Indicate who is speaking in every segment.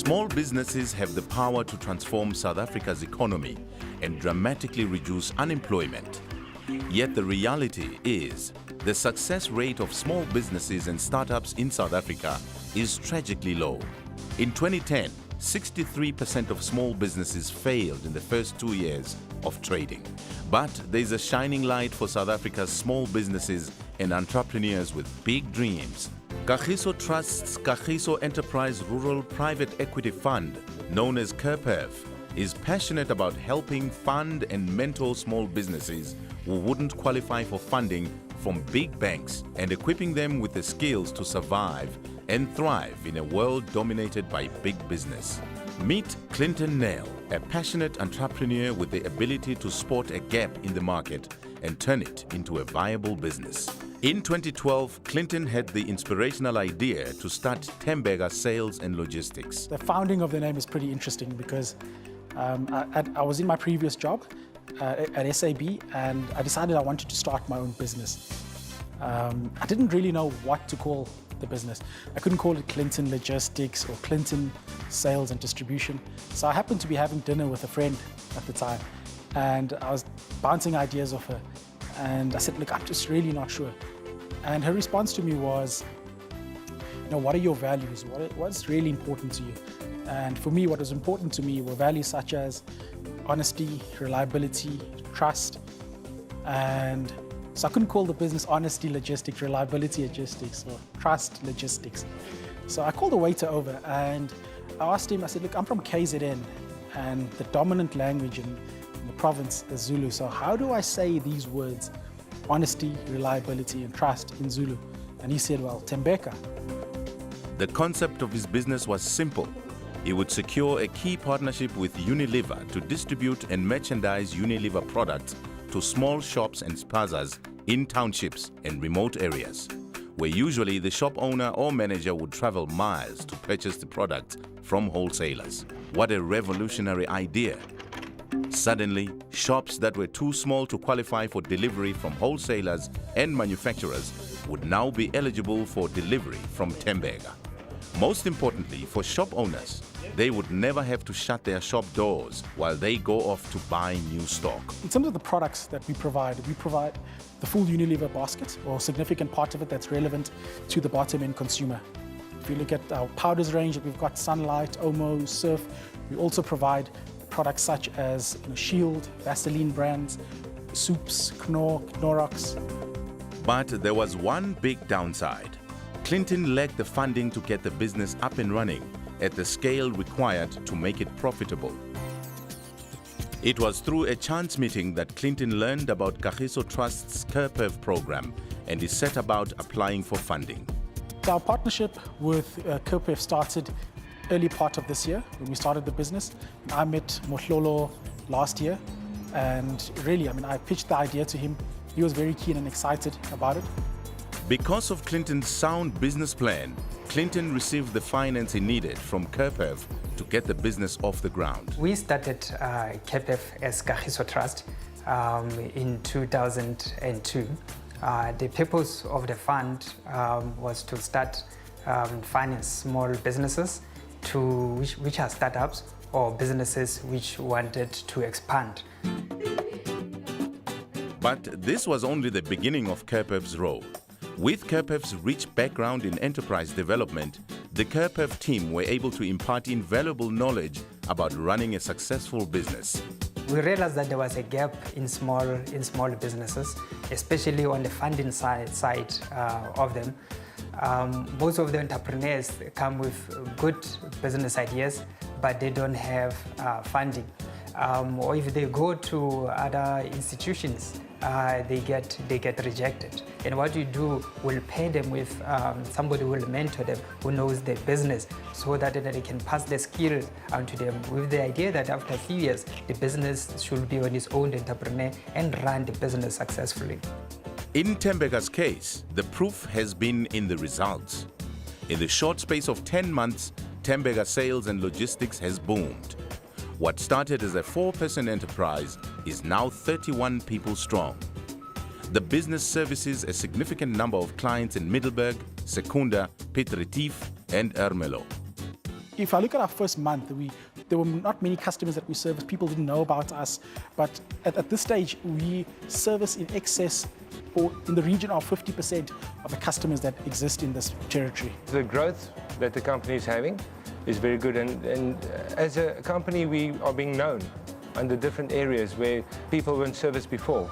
Speaker 1: Small businesses have the power to transform South Africa's economy and dramatically reduce unemployment. Yet the reality is, the success rate of small businesses and startups in South Africa is tragically low. In 2010, 63% of small businesses failed in the first 2 years of trading. But there's a shining light for South Africa's small businesses and entrepreneurs with big dreams. Kagiso Trust's Kagiso Enterprise Rural Private Equity Fund, known as KERPEF, is passionate about helping fund and mentor small businesses who wouldn't qualify for funding from big banks and equipping them with the skills to survive and thrive in a world dominated by big business. Meet Clinton Nell, a passionate entrepreneur with the ability to spot a gap in the market and turn it into a viable business. In 2012, Clinton had the inspirational idea to start Tembega Sales and Logistics.
Speaker 2: The founding of the name is pretty interesting because I was in my previous job at SAB and I decided I wanted to start my own business. I didn't really know what to call the business. I couldn't call it Clinton Logistics or Clinton Sales and Distribution. So I happened to be having dinner with a friend at the time and I was bouncing ideas off her. And I said, look, I'm just really not sure. And her response to me was, what are your values? What's really important to you? And for me, what was important to me were values such as honesty, reliability, trust. And so I couldn't call the business Honesty Logistics, Reliability Logistics, or Trust Logistics. So I called the waiter over and I asked him, I said, look, I'm from KZN and the dominant language in the province is Zulu. So how do I say these words, honesty, reliability, and trust in Zulu? And he said, well, Tembeka.
Speaker 1: The concept of his business was simple. He would secure a key partnership with Unilever to distribute and merchandise Unilever products to small shops and spazas in townships and remote areas, where usually the shop owner or manager would travel miles to purchase the product from wholesalers. What a revolutionary idea! Suddenly, shops that were too small to qualify for delivery from wholesalers and manufacturers would now be eligible for delivery from Tembega. Most importantly, for shop owners, they would never have to shut their shop doors while they go off to buy new stock.
Speaker 2: In terms of the products that we provide the full Unilever basket, or a significant part of it that's relevant to the bottom end consumer. If you look at our powders range, we've got Sunlight, Omo, Surf. We also provide products such as Shield, Vaseline brands, soups, Knorr, Knorox.
Speaker 1: But there was one big downside. Clinton lacked the funding to get the business up and running at the scale required to make it profitable. It was through a chance meeting that Clinton learned about Kagiso Trust's KERPEF program and he set about applying for funding.
Speaker 2: Our partnership with KERPEF started early part of this year when we started the business. I met Mohlolo last year and really, I pitched the idea to him. He was very keen and excited about it.
Speaker 1: Because of Clinton's sound business plan, Clinton received the finance he needed from KERPEF to get the business off the ground.
Speaker 3: We started KERPEF as Kagiso Trust in 2002. The purpose of the fund was to start finance small businesses which are startups or businesses which wanted to expand.
Speaker 1: But this was only the beginning of KERPEF's role. With KERPEF's rich background in enterprise development, the KERPEF team were able to impart invaluable knowledge about running a successful business.
Speaker 3: We realized that there was a gap in small businesses, especially on the funding side of them. Most of the entrepreneurs come with good business ideas, but they don't have funding. Or if they go to other institutions, they get rejected. And what you do will pair them with somebody who will mentor them, who knows their business, so that they can pass the skills onto them with the idea that after a few years, the business should be on its own entrepreneur and run the business successfully.
Speaker 1: In Tembega's case, the proof has been in the results. In the short space of 10 months, Tembega Sales and Logistics has boomed. What started as a 4-person enterprise is now 31 people strong. The business services a significant number of clients in Middelburg, Secunda, Piet Retief and Ermelo.
Speaker 2: if I look at our first month, there were not many customers that we serviced. People didn't know about us. But at this stage, we service in excess or in the region of 50% of the customers that exist in this territory.
Speaker 4: The growth that the company is having is very good. And as a company, we are being known under different areas where people weren't serviced before.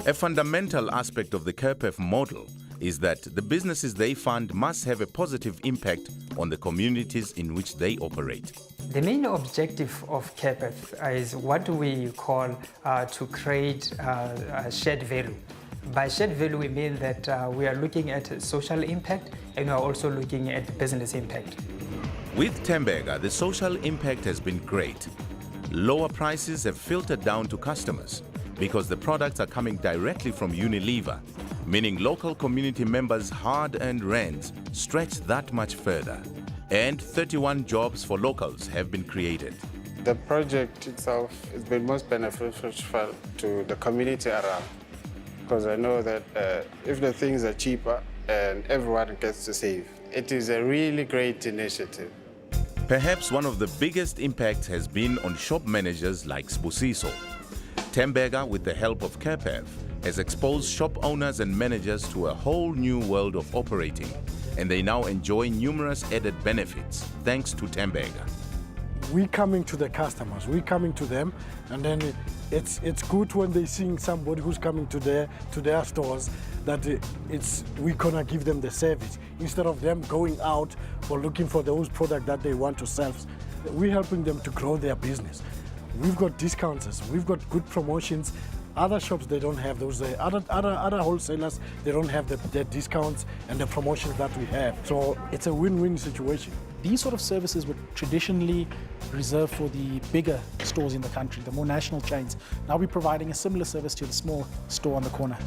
Speaker 1: A fundamental aspect of the KERPEF model is that the businesses they fund must have a positive impact on the communities in which they operate.
Speaker 3: The main objective of KERPEF is what we call to create a shared value. By shared value, we mean that we are looking at social impact and we are also looking at business impact.
Speaker 1: With Tembega, the social impact has been great. Lower prices have filtered down to customers because the products are coming directly from Unilever, meaning local community members' hard-earned rands stretch that much further. And 31 jobs for locals have been created.
Speaker 5: The project itself has been most beneficial to the community around, because I know that if the things are cheaper and everyone gets to save, it is a really great initiative.
Speaker 1: Perhaps one of the biggest impacts has been on shop managers like Sbusiso. Tembega, with the help of KERPEF, has exposed shop owners and managers to a whole new world of operating, and they now enjoy numerous added benefits thanks to Tembega.
Speaker 6: We coming to the customers, we coming to them, and then it's good when they seeing somebody who's coming to their stores that we're gonna give them the service instead of them going out or looking for those products that they want to sell. We're helping them to grow their business. We've got discounts, we've got good promotions. Other shops, they don't have those. Other wholesalers, they don't have the discounts and the promotions that we have. So it's a win-win situation.
Speaker 2: These sort of services were traditionally reserved for the bigger stores in the country, the more national chains. Now we're providing a similar service to the small store on the corner.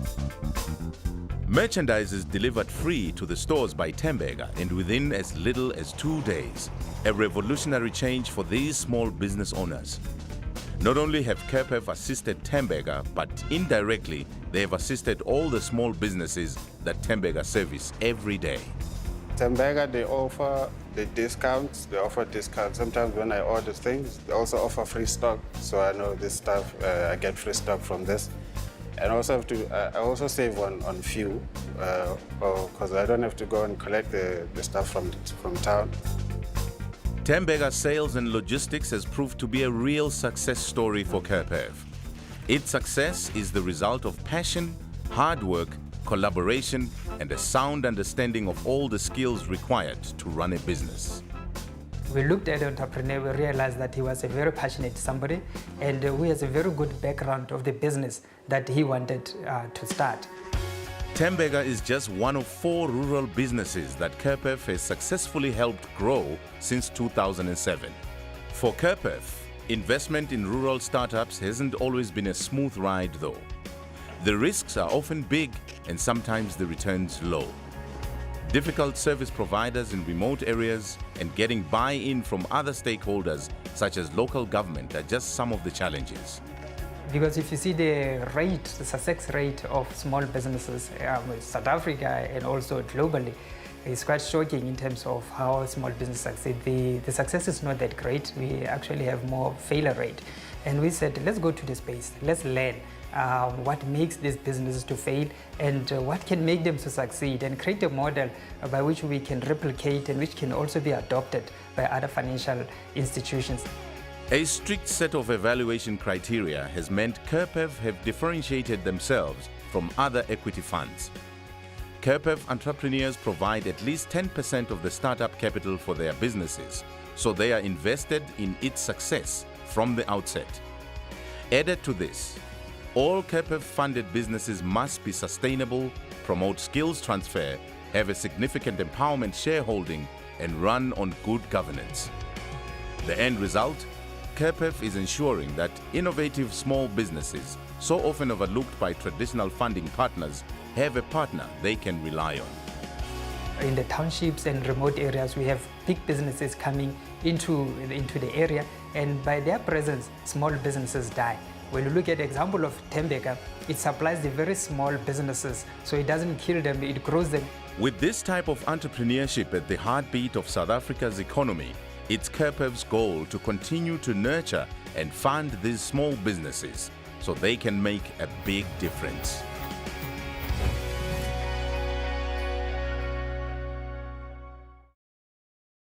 Speaker 1: Merchandise is delivered free to the stores by Tembega and within as little as 2 days. A revolutionary change for these small business owners. Not only have KERPEF assisted Tembega, but indirectly they have assisted all the small businesses that Tembega service every day.
Speaker 5: Tembega, they offer the discounts. They offer discounts. Sometimes when I order things, they also offer free stock. So I know this stuff, I get free stock from this. And also I also save on fuel, because I don't have to go and collect the stuff from town.
Speaker 1: Tembega Sales and Logistics has proved to be a real success story for KERPEF. Its success is the result of passion, hard work, collaboration, and a sound understanding of all the skills required to run a business.
Speaker 3: We looked at the entrepreneur, we realized that he was a very passionate somebody and he has a very good background of the business that he wanted to start.
Speaker 1: Tembega is just one of 4 rural businesses that KERPEF has successfully helped grow since 2007. For KERPEF, investment in rural startups hasn't always been a smooth ride though. The risks are often big and sometimes the returns low. Difficult service providers in remote areas and getting buy-in from other stakeholders such as local government are just some of the challenges.
Speaker 3: Because if you see the success rate of small businesses in South Africa and also globally, it's quite shocking in terms of how small businesses succeed. The success is not that great. We actually have more failure rate. And we said, let's go to the space, let's learn what makes these businesses to fail and what can make them to succeed, and create a model by which we can replicate and which can also be adopted by other financial institutions.
Speaker 1: A strict set of evaluation criteria has meant KERPEF have differentiated themselves from other equity funds. KERPEF entrepreneurs provide at least 10% of the startup capital for their businesses, so they are invested in its success from the outset. Added to this, all KERPEF funded businesses must be sustainable, promote skills transfer, have a significant empowerment shareholding, and run on good governance. The end result? KERPEF is ensuring that innovative small businesses, so often overlooked by traditional funding partners, have a partner they can rely on.
Speaker 3: In the townships and remote areas, we have big businesses coming into the area, and by their presence, small businesses die. When you look at the example of Tembeka, it supplies the very small businesses, so it doesn't kill them, it grows them.
Speaker 1: With this type of entrepreneurship at the heartbeat of South Africa's economy, it's KERPEF's goal to continue to nurture and fund these small businesses so they can make a big difference.